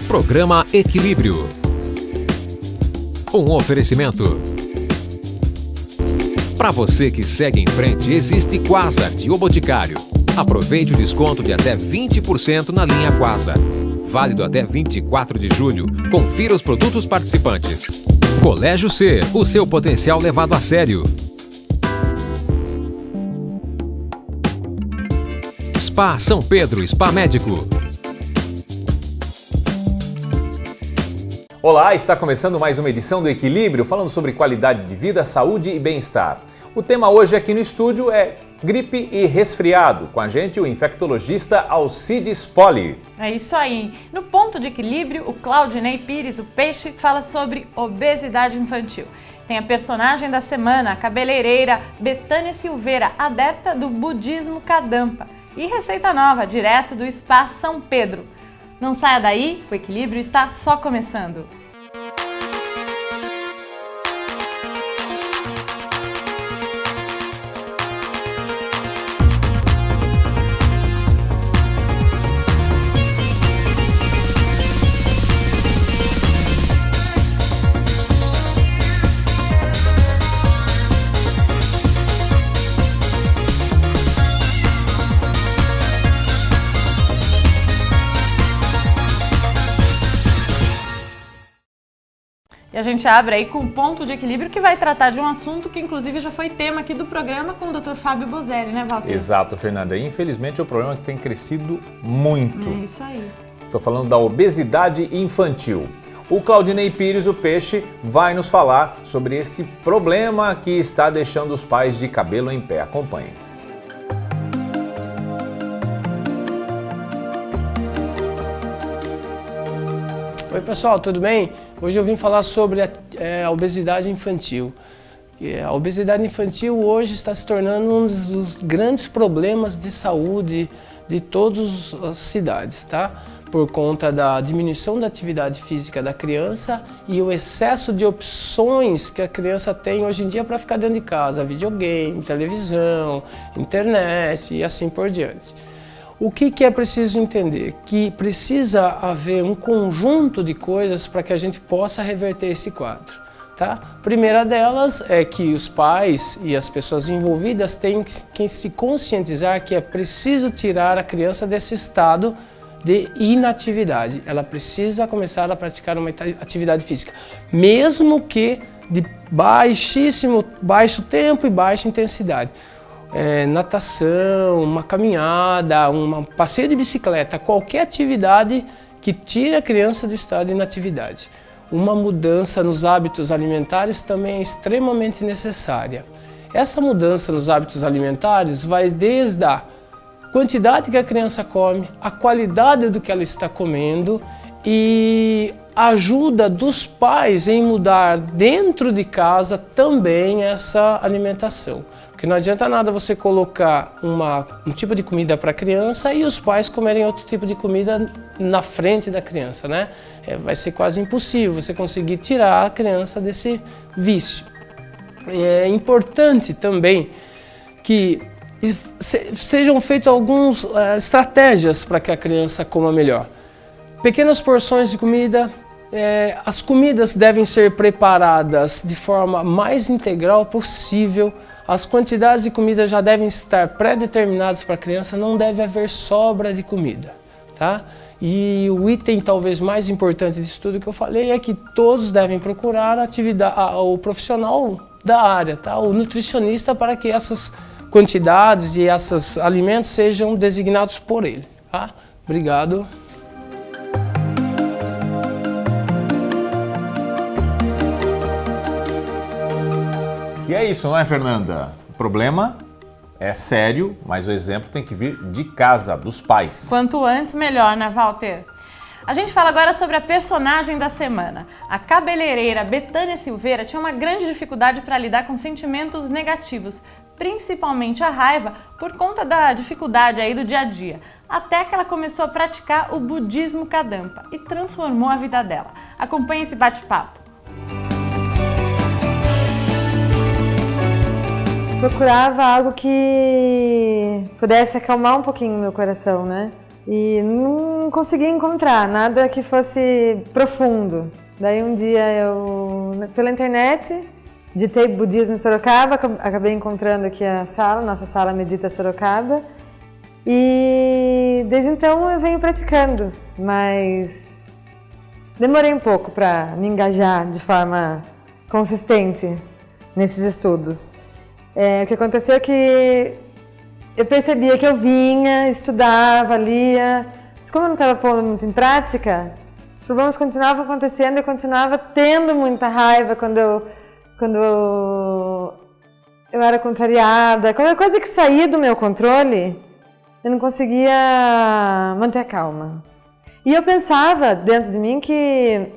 Programa Equilíbrio. Um oferecimento. Para você que segue em frente, existe Quasart, o Boticário. Aproveite o desconto de até 20% na linha Quasar. Válido até 24 de julho. Confira os produtos participantes. Colégio C, o seu potencial levado a sério. Spa São Pedro, Spa Médico. Olá, está começando mais uma edição do Equilíbrio, falando sobre qualidade de vida, saúde e bem-estar. O tema hoje aqui no estúdio é gripe e resfriado. Com a gente o infectologista Alcides Poli. É isso aí. No Ponto de Equilíbrio, o Claudinei Pires, o Peixe, fala sobre obesidade infantil. Tem a personagem da semana, a cabeleireira Betânia Silveira, adepta do budismo Kadampa. E receita nova, direto do Spa São Pedro. Não saia daí, o Equilíbrio está só começando. E a gente abre aí com o Ponto de Equilíbrio, que vai tratar de um assunto que inclusive já foi tema aqui do programa com o Dr. Fábio Bozelli, né, Walter? Exato, Fernanda. E, infelizmente é um problema que tem crescido muito. É isso aí. Estou falando da obesidade infantil. O Claudinei Pires, o Peixe, vai nos falar sobre este problema que está deixando os pais de cabelo em pé. Acompanhe. Oi pessoal, tudo bem? Hoje eu vim falar sobre a obesidade infantil. A obesidade infantil hoje está se tornando um dos grandes problemas de saúde de todas as cidades, tá? Por conta da diminuição da atividade física da criança e o excesso de opções que a criança tem hoje em dia para ficar dentro de casa, videogame, televisão, internet e assim por diante. O que é preciso entender? Que precisa haver um conjunto de coisas para que a gente possa reverter esse quadro. Tá? A primeira delas é que os pais e as pessoas envolvidas têm que se conscientizar que é preciso tirar a criança desse estado de inatividade. Ela precisa começar a praticar uma atividade física, mesmo que de baixo tempo e baixa intensidade. Natação, uma caminhada, um passeio de bicicleta, qualquer atividade que tire a criança do estado de inatividade. Uma mudança nos hábitos alimentares também é extremamente necessária. Essa mudança nos hábitos alimentares vai desde a quantidade que a criança come, a qualidade do que ela está comendo e a ajuda dos pais em mudar dentro de casa também essa alimentação. Porque não adianta nada você colocar um tipo de comida para a criança e os pais comerem outro tipo de comida na frente da criança, né? Vai ser quase impossível você conseguir tirar a criança desse vício. É importante também que sejam feitas algumas estratégias para que a criança coma melhor. Pequenas porções de comida. As comidas devem ser preparadas de forma mais integral possível. As quantidades de comida já devem estar pré-determinadas para a criança, não deve haver sobra de comida, tá? E o item talvez mais importante disso tudo que eu falei é que todos devem procurar o profissional da área, tá? O nutricionista, para que essas quantidades e esses alimentos sejam designados por ele, tá? Obrigado. E é isso, não é, Fernanda? O problema é sério, mas o exemplo tem que vir de casa, dos pais. Quanto antes, melhor, né, Walter? A gente fala agora sobre a personagem da semana. A cabeleireira Betânia Silveira tinha uma grande dificuldade para lidar com sentimentos negativos, principalmente a raiva, por conta da dificuldade aí do dia a dia. Até que ela começou a praticar o budismo Kadampa e transformou a vida dela. Acompanhe esse bate-papo. Procurava algo que pudesse acalmar um pouquinho o meu coração, né? E não conseguia encontrar nada que fosse profundo. Daí um dia eu, pela internet, digitei budismo em Sorocaba, acabei encontrando aqui a sala, nossa sala Medita Sorocaba. E desde então eu venho praticando, mas demorei um pouco para me engajar de forma consistente nesses estudos. O que aconteceu é que eu percebia que eu vinha, estudava, lia, mas como eu não estava pondo muito em prática, os problemas continuavam acontecendo e eu continuava tendo muita raiva quando eu era contrariada. Qualquer coisa que saía do meu controle, eu não conseguia manter a calma. E eu pensava dentro de mim que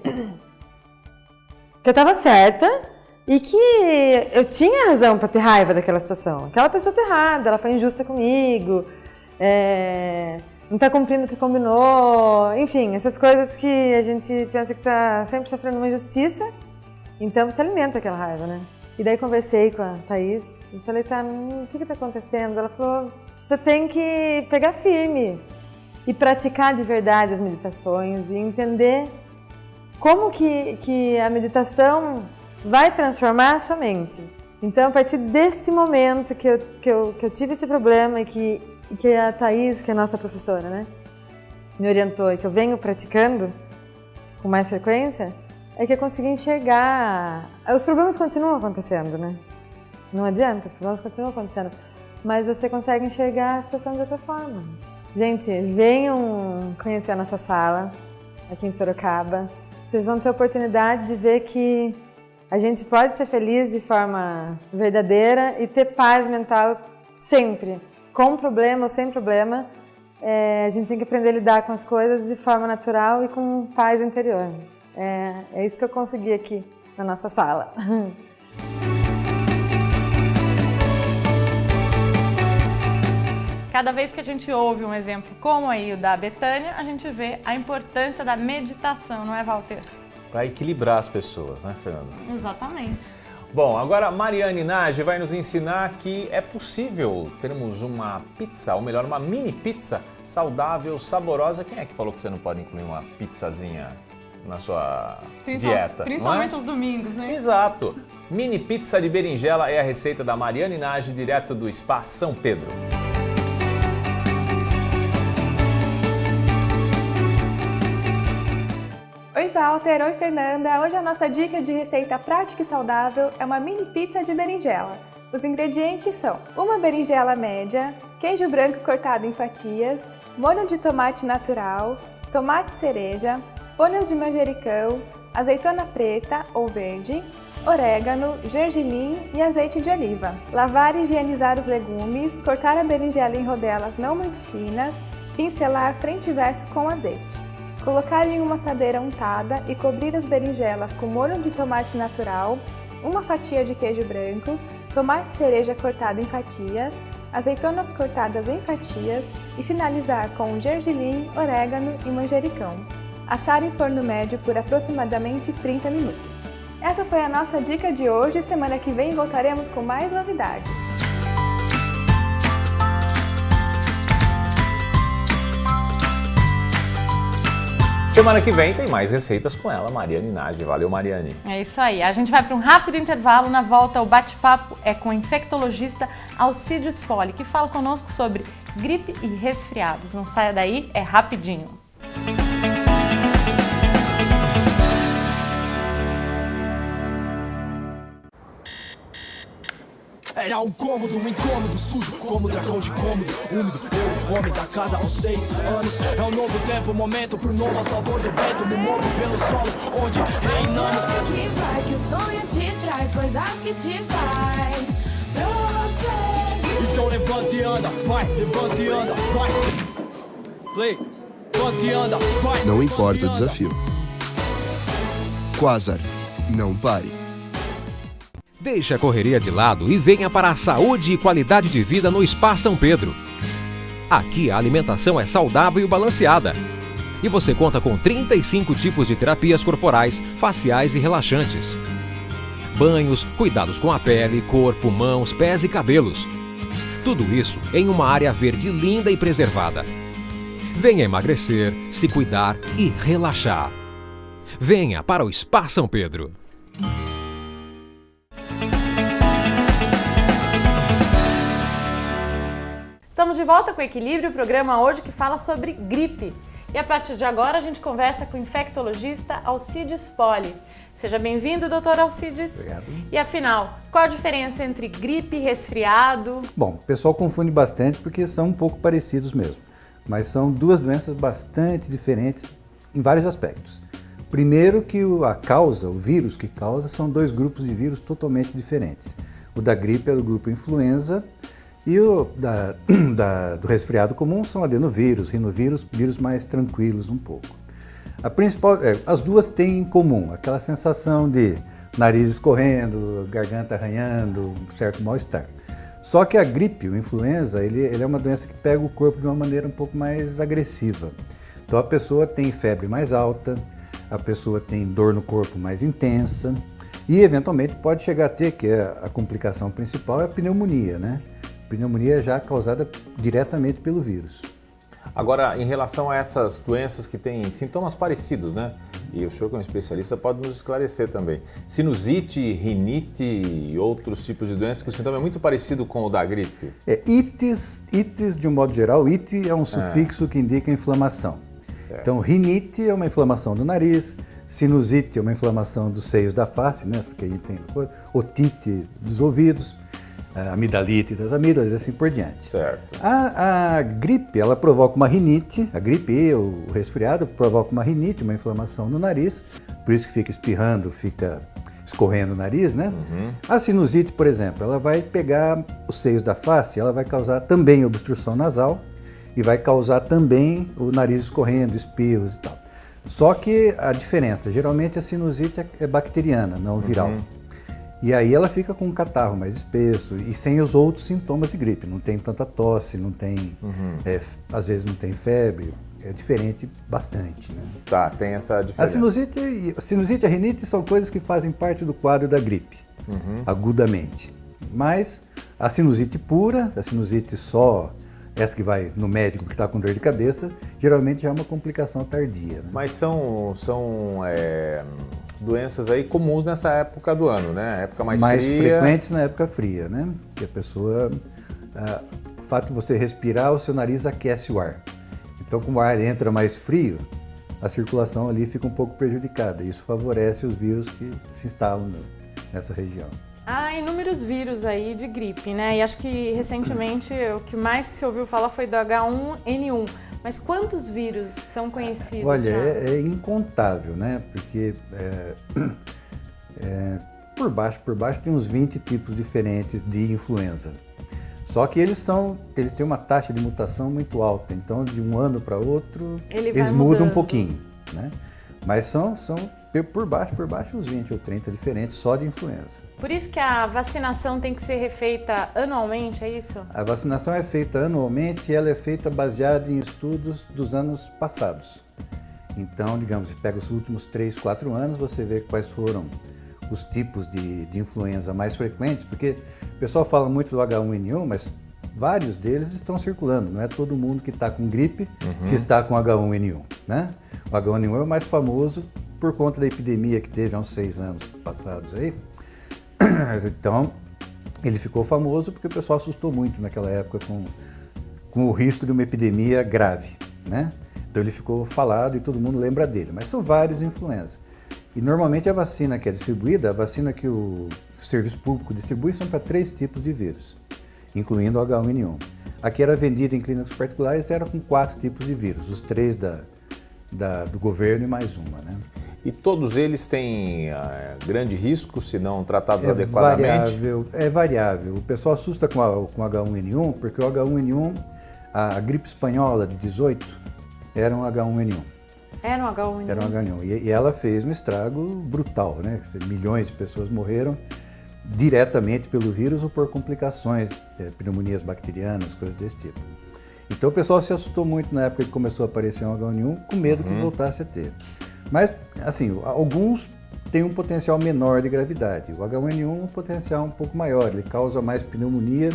eu estava certa e que eu tinha razão para ter raiva daquela situação. Aquela pessoa está errada, ela foi injusta comigo, não está cumprindo o que combinou. Enfim, essas coisas que a gente pensa que está sempre sofrendo uma injustiça, então você alimenta aquela raiva, né? E daí conversei com a Thaís e falei, tá, o que está acontecendo? Ela falou, você tem que pegar firme e praticar de verdade as meditações e entender como que a meditação vai transformar a sua mente. Então, a partir deste momento que eu tive esse problema e que a Thaís, que é a nossa professora, né, me orientou e que eu venho praticando com mais frequência, é que eu consegui enxergar. Os problemas continuam acontecendo, né? Não adianta, os problemas continuam acontecendo. Mas você consegue enxergar a situação de outra forma. Gente, venham conhecer a nossa sala aqui em Sorocaba. Vocês vão ter a oportunidade de ver que a gente pode ser feliz de forma verdadeira e ter paz mental sempre. Com problema ou sem problema, a gente tem que aprender a lidar com as coisas de forma natural e com paz interior. É isso que eu consegui aqui na nossa sala. Cada vez que a gente ouve um exemplo como aí o da Betânia, a gente vê a importância da meditação, não é, Walter? Para equilibrar as pessoas, né, Fernanda? Exatamente. Bom, agora a Mariane Nagy vai nos ensinar que é possível termos uma pizza, ou melhor, uma mini pizza saudável, saborosa. Quem é que falou que você não pode incluir uma pizzazinha na sua dieta? Principalmente aos domingos, né? Exato. Mini pizza de berinjela é a receita da Mariane Nagy, direto do Spa São Pedro. Oi Walter, oi Fernanda. Hoje a nossa dica de receita prática e saudável é uma mini pizza de berinjela. Os ingredientes são uma berinjela média, queijo branco cortado em fatias, molho de tomate natural, tomate cereja, folhas de manjericão, azeitona preta ou verde, orégano, gergelim e azeite de oliva. Lavar e higienizar os legumes, cortar a berinjela em rodelas não muito finas, pincelar frente e verso com azeite. Colocar em uma assadeira untada e cobrir as berinjelas com molho de tomate natural, uma fatia de queijo branco, tomate cereja cortado em fatias, azeitonas cortadas em fatias e finalizar com gergelim, orégano e manjericão. Assar em forno médio por aproximadamente 30 minutos. Essa foi a nossa dica de hoje. Semana que vem voltaremos com mais novidades. Semana que vem tem mais receitas com ela, Mariane Nagy. Valeu, Mariane. É isso aí. A gente vai para um rápido intervalo. Na volta, o bate-papo é com o infectologista Alcides Fole, que fala conosco sobre gripe e resfriados. Não saia daí, é rapidinho. Era um cômodo, incômodo, sujo, como dragão de cômodo, úmido, eu, homem da casa aos 6 anos. É um novo tempo, momento pro novo sabor do vento. Me movo pelo solo, onde reinamos. Que vai, que o sonho te traz coisas que te faz prosseguir. Então levanta e anda, vai, levanta e anda, vai. Play, levanta e anda, vai. Não importa o desafio. Quasar, não pare. Deixe a correria de lado e venha para a saúde e qualidade de vida no Spa São Pedro. Aqui a alimentação é saudável e balanceada. E você conta com 35 tipos de terapias corporais, faciais e relaxantes. Banhos, cuidados com a pele, corpo, mãos, pés e cabelos. Tudo isso em uma área verde linda e preservada. Venha emagrecer, se cuidar e relaxar. Venha para o Spa São Pedro. Estamos de volta com o Equilíbrio, o programa hoje que fala sobre gripe. E a partir de agora a gente conversa com o infectologista Alcides Poli. Seja bem-vindo, doutor Alcides. Obrigado. E afinal, qual a diferença entre gripe e resfriado? Bom, o pessoal confunde bastante porque são um pouco parecidos mesmo, mas são duas doenças bastante diferentes em vários aspectos. Primeiro que a causa, o vírus que causa, são dois grupos de vírus totalmente diferentes. O da gripe é do grupo influenza e o do resfriado comum são adenovírus, rinovírus, vírus mais tranquilos um pouco. As duas têm em comum aquela sensação de nariz escorrendo, garganta arranhando, um certo mal-estar. Só que a gripe, o influenza, ele é uma doença que pega o corpo de uma maneira um pouco mais agressiva. Então a pessoa tem febre mais alta, a pessoa tem dor no corpo mais intensa e eventualmente pode chegar a ter, que é a complicação principal, é a pneumonia, né? Pneumonia já causada diretamente pelo vírus. Agora, em relação a essas doenças que têm sintomas parecidos, né? E o senhor, como especialista, pode nos esclarecer também. Sinusite, rinite e outros tipos de doenças que o sintoma é muito parecido com o da gripe. Ites de um modo geral, ite é um sufixo que indica inflamação. Certo. Então, rinite é uma inflamação do nariz, sinusite é uma inflamação dos seios da face, né? Essa que a gente tem, otite dos ouvidos, amidalite das amígdalas e assim por diante. Certo. A gripe, ela provoca uma rinite, a gripe e o resfriado provoca uma rinite, uma inflamação no nariz, por isso que fica espirrando, fica escorrendo o nariz, né? Uhum. A sinusite, por exemplo, ela vai pegar os seios da face, ela vai causar também obstrução nasal e vai causar também o nariz escorrendo, espirros e tal. Só que a diferença, geralmente a sinusite é bacteriana, não viral. Uhum. E aí ela fica com um catarro mais espesso e sem os outros sintomas de gripe. Não tem tanta tosse, não tem, às vezes não tem febre. É diferente bastante, né? Tá, tem essa diferença. A sinusite e a rinite são coisas que fazem parte do quadro da gripe, agudamente. Mas a sinusite pura, a sinusite só, essa que vai no médico que está com dor de cabeça, geralmente já é uma complicação tardia. Né? Mas são doenças aí comuns nessa época do ano, né? Época mais fria. Frequentes na época fria, né? Que a pessoa, o fato de você respirar, o seu nariz aquece o ar. Então, como o ar entra mais frio, a circulação ali fica um pouco prejudicada. Isso favorece os vírus que se instalam nessa região. Há inúmeros vírus aí de gripe, né? E acho que recentemente o que mais se ouviu falar foi do H1N1. Mas quantos vírus são conhecidos? Olha, é incontável, né? Porque por baixo tem uns 20 tipos diferentes de influenza. Só que eles têm uma taxa de mutação muito alta, então de um ano para outro eles mudam um pouquinho, né? Mas são por baixo uns 20 ou 30 diferentes só de influenza. Por isso que a vacinação tem que ser refeita anualmente, é isso? A vacinação é feita anualmente e ela é feita baseada em estudos dos anos passados. Então, digamos, você pega os últimos 3, 4 anos, você vê quais foram os tipos de influenza mais frequentes, porque o pessoal fala muito do H1N1, mas vários deles estão circulando, não é todo mundo que está com gripe que está com H1N1, né? O H1N1 é o mais famoso por conta da epidemia que teve há uns 6 anos passados aí. Então, ele ficou famoso porque o pessoal assustou muito naquela época com o risco de uma epidemia grave, né? Então ele ficou falado e todo mundo lembra dele, mas são vários influenza. E normalmente a vacina que é distribuída, a vacina que o serviço público distribui são para 3 tipos de vírus, incluindo o H1N1. A que era vendida em clínicas particulares era com 4 tipos de vírus, os 3 do governo e mais uma, né? E todos eles têm grande risco se não tratados adequadamente? É variável. O pessoal assusta com o H1N1, porque o H1N1, a gripe espanhola de 18, era um H1N1. Era um H1N1? Era um H1N1. E ela fez um estrago brutal, né? Milhões de pessoas morreram diretamente pelo vírus ou por complicações, pneumonias bacterianas, coisas desse tipo. Então o pessoal se assustou muito na época que começou a aparecer um H1N1, com medo que voltasse a ter. Mas, assim, alguns têm um potencial menor de gravidade. O H1N1 é um potencial um pouco maior, ele causa mais pneumonia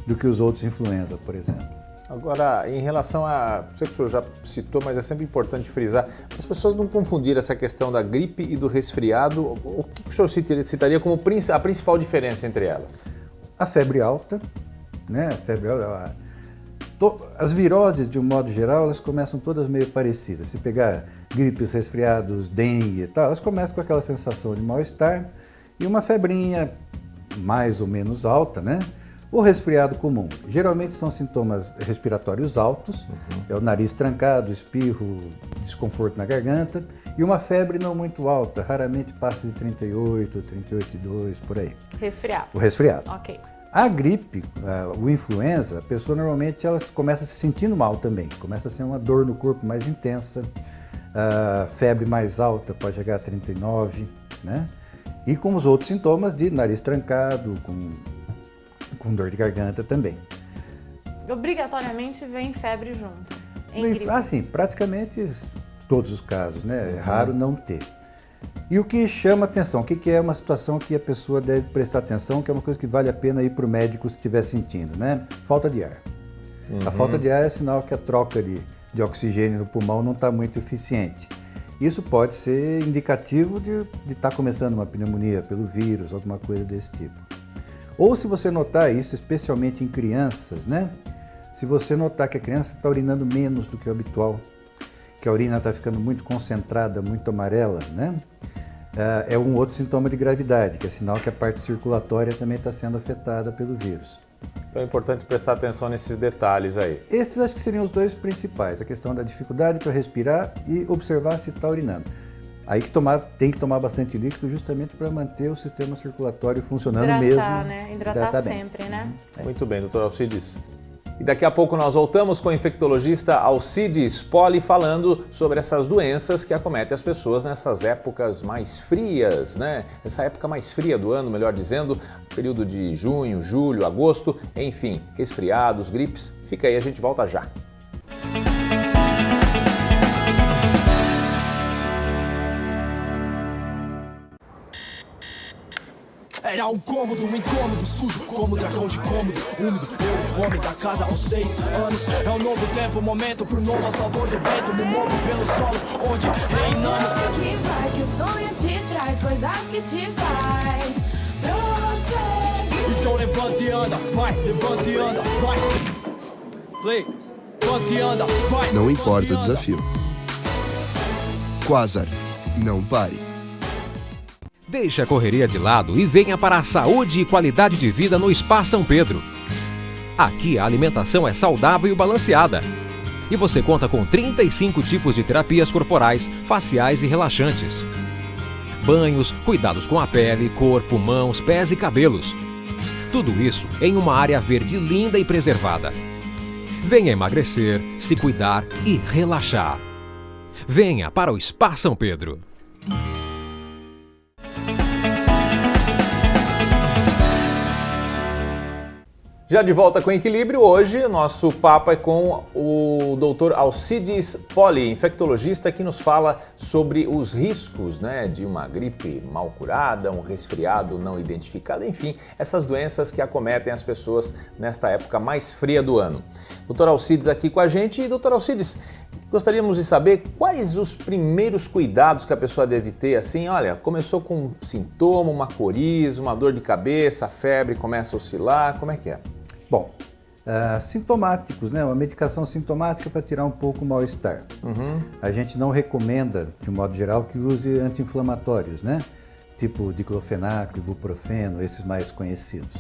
do que os outros influenza, por exemplo. Agora, em relação a, sei que o senhor já citou, mas é sempre importante frisar, as pessoas não confundirem essa questão da gripe e do resfriado. O que o senhor citaria como a principal diferença entre elas? A febre alta, né? A febre alta, as viroses, de um modo geral, elas começam todas meio parecidas. Se pegar gripes, resfriados, dengue e tal, elas começam com aquela sensação de mal-estar e uma febrinha mais ou menos alta, né? O resfriado comum, geralmente são sintomas respiratórios altos, é o nariz trancado, espirro, desconforto na garganta, e uma febre não muito alta, raramente passa de 38, 38,2, por aí. Resfriado. O resfriado. Ok. A gripe, o influenza, a pessoa normalmente ela começa se sentindo mal também, começa a ser uma dor no corpo mais intensa, febre mais alta, pode chegar a 39, né? E com os outros sintomas de nariz trancado, com dor de garganta também. Obrigatoriamente vem febre junto, em gripe. Assim, praticamente todos os casos, né? É raro não ter. E o que chama atenção, o que é uma situação que a pessoa deve prestar atenção, que é uma coisa que vale a pena ir para o médico se estiver sentindo, né? Falta de ar. A falta de ar é sinal que a troca de oxigênio no pulmão não está muito eficiente. Isso pode ser indicativo de estar começando uma pneumonia pelo vírus, alguma coisa desse tipo. Ou se você notar isso, especialmente em crianças, né? Se você notar que a criança está urinando menos do que o habitual, que a urina está ficando muito concentrada, muito amarela, né? É um outro sintoma de gravidade, que é sinal que a parte circulatória também está sendo afetada pelo vírus. Então é importante prestar atenção nesses detalhes aí. Esses acho que seriam os dois principais, a questão da dificuldade para respirar e observar se está urinando. Aí tem que tomar bastante líquido justamente para manter o sistema circulatório funcionando mesmo. Né? Hidratar sempre, né? Muito bem, doutor Alcides. E daqui a pouco nós voltamos com o infectologista Alcides Poli falando sobre essas doenças que acometem as pessoas nessas épocas mais frias, né? Essa época mais fria do ano, melhor dizendo, período de junho, julho, agosto, enfim, resfriados, gripes. Fica aí, a gente volta já. Era um incômodo sujo, como dragão de cômodo, úmido, eu, homem da casa aos 6 anos. É um novo tempo, momento pro novo sabor do vento. Me movo pelo solo, onde reinamos. Que vai, que o sonho te traz coisas que te faz prosseguir. Então levanta e anda, vai, levanta e anda, vai. Play, levanta e anda, vai. Não importa o desafio. Quasar, não pare. Deixe a correria de lado e venha para a saúde e qualidade de vida no Spa São Pedro. Aqui a alimentação é saudável e balanceada. E você conta com 35 tipos de terapias corporais, faciais e relaxantes. Banhos, cuidados com a pele, corpo, mãos, pés e cabelos. Tudo isso em uma área verde linda e preservada. Venha emagrecer, se cuidar e relaxar. Venha para o Spa São Pedro. Já de volta com Equilíbrio, hoje nosso papo é com o Dr. Alcides Poli, infectologista, que nos fala sobre os riscos, né, de uma gripe mal curada, um resfriado não identificado, enfim, essas doenças que acometem as pessoas nesta época mais fria do ano. Dr. Alcides aqui com a gente. E, Dr. Alcides, gostaríamos de saber quais os primeiros cuidados que a pessoa deve ter, assim, olha, começou com um sintoma, uma coriza, uma dor de cabeça, a febre começa a oscilar, como é que é? Bom, sintomáticos, né? Uma medicação sintomática para tirar um pouco o mal-estar. A gente não recomenda, de modo geral, que use anti-inflamatórios, né? Tipo diclofenaco, ibuprofeno, esses mais conhecidos.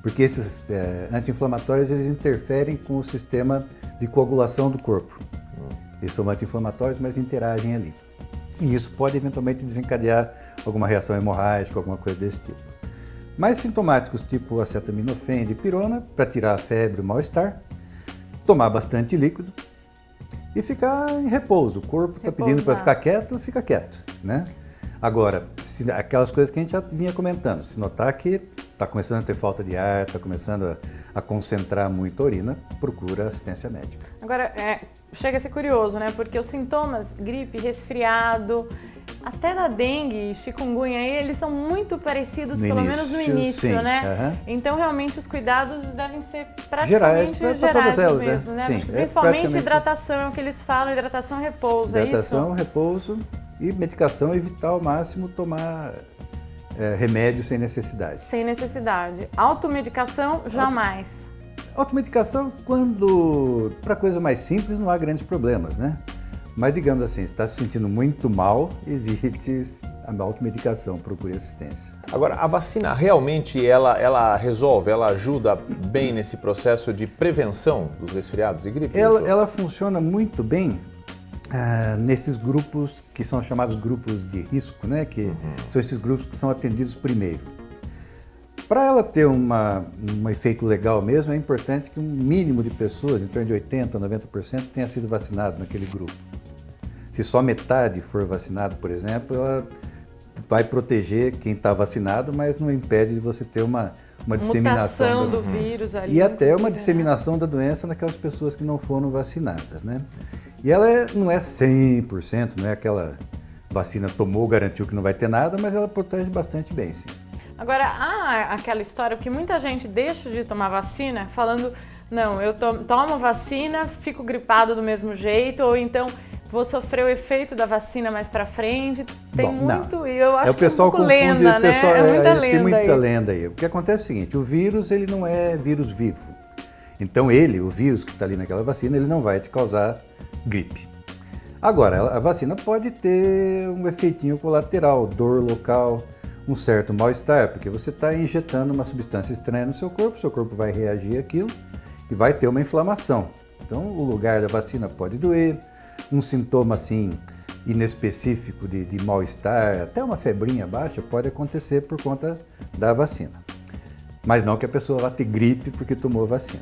Porque esses anti-inflamatórios, eles interferem com o sistema de coagulação do corpo. Eles são anti-inflamatórios, mas interagem ali. E isso pode eventualmente desencadear alguma reação hemorrágica, alguma coisa desse tipo. Mais sintomáticos, tipo acetaminofén, dipirona, para tirar a febre e o mal-estar, tomar bastante líquido e ficar em repouso. O corpo está pedindo para ficar quieto, fica quieto, né? Agora, aquelas coisas que a gente já vinha comentando, se notar que está começando a ter falta de ar, está começando a concentrar muito a urina, procura assistência médica. Agora, chega a ser curioso, né? Porque os sintomas, gripe, resfriado, Até da dengue e chikungunya, aí, eles são muito parecidos, No pelo início, menos no início, sim, né? Então, realmente, os cuidados devem ser Gerais, praticamente pra todas elas, mesmo, né? Sim, Principalmente praticamente. hidratação, é o que eles falam, hidratação e repouso, Hidratação, é isso? repouso e medicação, evitar ao máximo tomar remédio sem necessidade. Sem necessidade. Automedicação, jamais. Automedicação, para coisa mais simples, não há grandes problemas, né? Mas, digamos assim, se está se sentindo muito mal, evite a automedicação, procure assistência. Agora, a vacina realmente ela resolve, ela ajuda bem nesse processo de prevenção dos resfriados e gripe? Ela funciona muito bem nesses grupos que são chamados grupos de risco, né? Que são esses grupos que são atendidos primeiro. Para ela ter um efeito legal mesmo, é importante que um mínimo de pessoas, em torno de 80% a 90%, tenha sido vacinado naquele grupo. Se só metade for vacinado, por exemplo, ela vai proteger quem está vacinado, mas não impede de você ter uma disseminação do vírus ali. E até uma disseminação da doença naquelas pessoas que não foram vacinadas, né? E ela não é 100%, não é aquela vacina tomou, garantiu que não vai ter nada, mas ela protege bastante bem, sim. Agora, há aquela história que muita gente deixa de tomar vacina falando, não, eu tomo vacina, fico gripado do mesmo jeito, ou então vou sofrer o efeito da vacina mais pra frente. Tem muito, e eu acho que é um pouco lenda, né? É muita lenda. Tem muita aí. lenda aí. O que acontece é o seguinte, o vírus, ele não é vírus vivo. Então o vírus que está ali naquela vacina, ele não vai te causar gripe. Agora, a vacina pode ter um efeitinho colateral, dor local, um certo mal-estar, porque você está injetando uma substância estranha no seu corpo vai reagir àquilo e vai ter uma inflamação. Então, o lugar da vacina pode doer, um sintoma assim inespecífico de mal-estar, até uma febrinha baixa pode acontecer por conta da vacina. Mas não que a pessoa vá ter gripe porque tomou vacina.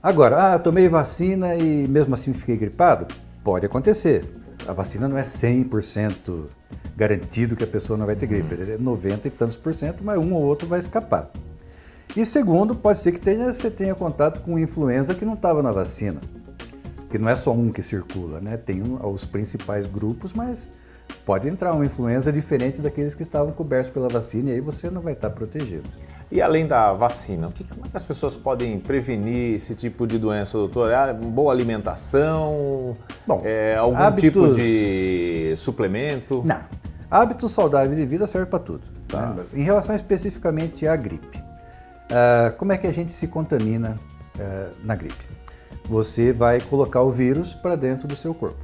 Agora, tomei vacina e mesmo assim fiquei gripado? Pode acontecer. A vacina não é 100% garantido que a pessoa não vai ter gripe, é 90 e tantos %, mas um ou outro vai escapar. E segundo, pode ser que você tenha contato com influenza que não estava na vacina, porque não é só um que circula, né? Tem os principais grupos, mas pode entrar uma influenza diferente daqueles que estavam cobertos pela vacina e aí você não vai estar protegido. E além da vacina, como é que as pessoas podem prevenir esse tipo de doença, doutor? Boa alimentação? Bom, algum tipo de suplemento? Não. Hábitos saudáveis de vida servem para tudo. Tá? Em relação especificamente à gripe, como é que a gente se contamina na gripe? Você vai colocar o vírus para dentro do seu corpo.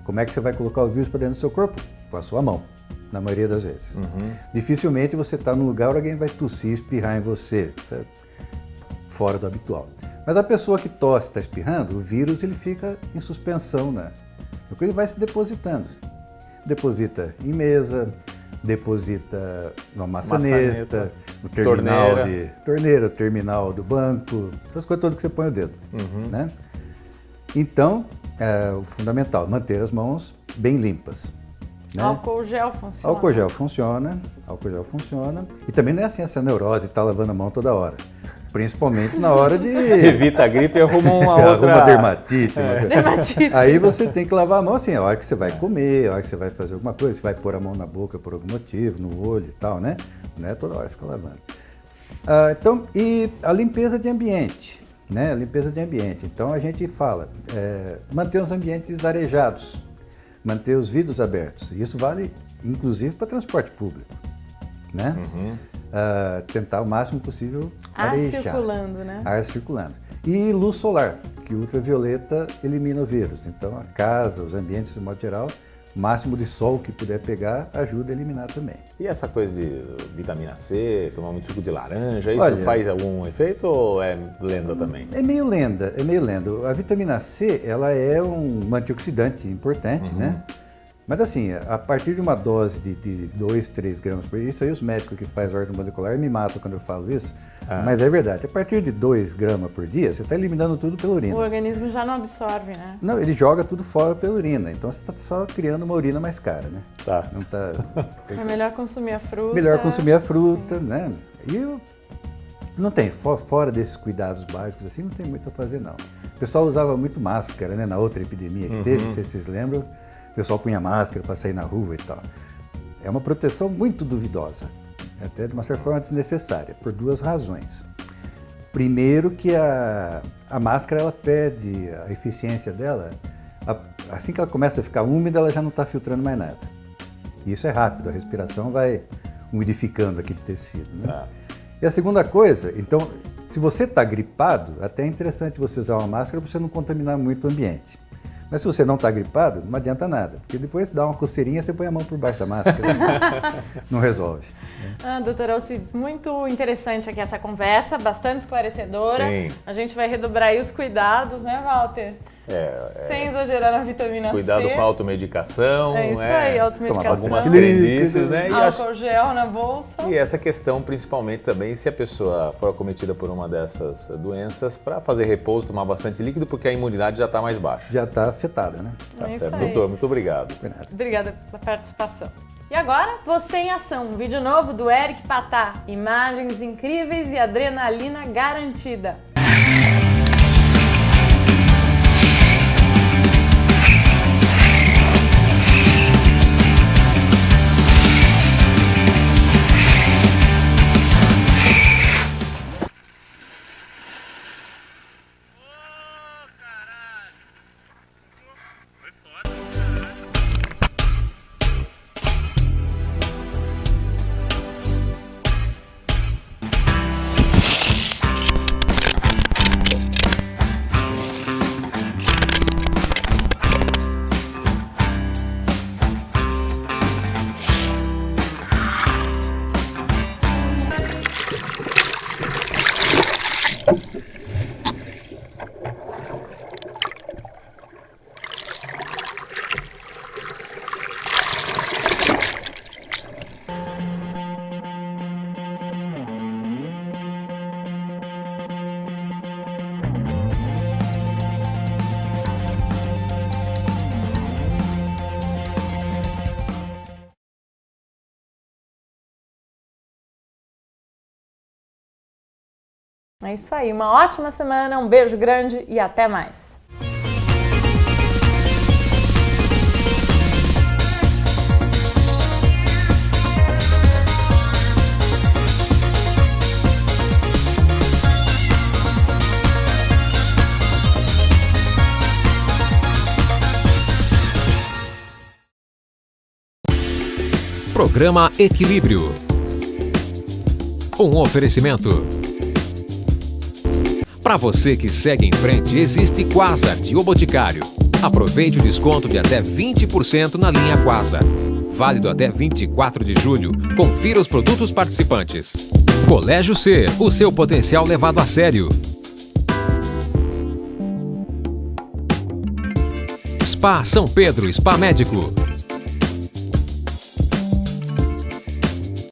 Como é que você vai colocar o vírus para dentro do seu corpo? Com a sua mão, na maioria das vezes. Dificilmente você está num lugar, alguém vai tossir e espirrar em você, fora do habitual. Mas a pessoa que tosse, está espirrando, o vírus ele fica em suspensão, né? Porque ele vai se depositando. Deposita em mesa, deposita numa maçaneta, no terminal torneira, terminal do banco, essas coisas todas que você põe o dedo, né? Então, o fundamental, manter as mãos bem limpas. Né? Álcool gel funciona. Álcool gel funciona. E também não é assim essa neurose, tá lavando a mão toda hora. Principalmente na hora de... Evita a gripe e arruma uma outra... Arruma dermatite. Dermatite. Aí você tem que lavar a mão assim, a hora que você vai comer, a hora que você vai fazer alguma coisa, você vai pôr a mão na boca por algum motivo, no olho e tal, né? Não é toda hora fica lavando. Então, e a limpeza de ambiente, né? A limpeza de ambiente. Então a gente fala, manter os ambientes arejados, manter os vidros abertos. Isso vale inclusive para transporte público, né? Tentar o máximo possível arejar. Ar circulando, né? Ar circulando. E luz solar, que ultravioleta elimina o vírus. Então a casa, os ambientes de modo geral, o máximo de sol que puder pegar ajuda a eliminar também. E essa coisa de vitamina C, tomar muito suco de laranja, isso faz algum efeito ou é lenda também? É meio lenda. A vitamina C, ela é um antioxidante importante, né? Mas assim, a partir de uma dose de 2, 3 gramas por dia, isso aí os médicos que fazem ordem molecular me matam quando eu falo isso, mas é verdade. A partir de 2 gramas por dia, você está eliminando tudo pela urina. O organismo já não absorve, né? Não, ele joga tudo fora pela urina, então você está só criando uma urina mais cara, né? Tá. Não tá... É melhor consumir a fruta. Melhor consumir a fruta, né? E não tem, fora desses cuidados básicos assim, não tem muito a fazer não. O pessoal usava muito máscara, né? Na outra epidemia que teve, não sei se vocês lembram, o pessoal punha máscara para sair na rua e tal. É uma proteção muito duvidosa, até de uma certa forma desnecessária, por duas razões. Primeiro que a máscara, ela perde a eficiência dela, assim que ela começa a ficar úmida, ela já não está filtrando mais nada. E isso é rápido, a respiração vai umidificando aquele tecido, né? E a segunda coisa, então, se você está gripado, até é interessante você usar uma máscara para você não contaminar muito o ambiente. Mas se você não está gripado, não adianta nada, porque depois dá uma coceirinha, você põe a mão por baixo da máscara, não resolve. Doutora Alcides, muito interessante aqui essa conversa, bastante esclarecedora. Sim. A gente vai redobrar aí os cuidados, né, Walter? Sem exagerar na vitamina C. Cuidado com a automedicação. É isso aí, automedicação. Algumas crendices, né? Álcool gel na bolsa. E essa questão, principalmente também, se a pessoa for acometida por uma dessas doenças, para fazer repouso, tomar bastante líquido, porque a imunidade já está mais baixa. Já está afetada, né? Tá certo. Doutor, muito obrigado. Obrigada pela participação. E agora, Você em Ação, um vídeo novo do Eric Patá. Imagens incríveis e adrenalina garantida. É isso aí, uma ótima semana, um beijo grande e até mais. Programa Equilíbrio. Um oferecimento. Para você que segue em frente, existe Quasart, o Boticário. Aproveite o desconto de até 20% na linha Quasa. Válido até 24 de julho. Confira os produtos participantes. Colégio C, o seu potencial levado a sério. Spa São Pedro, Spa Médico.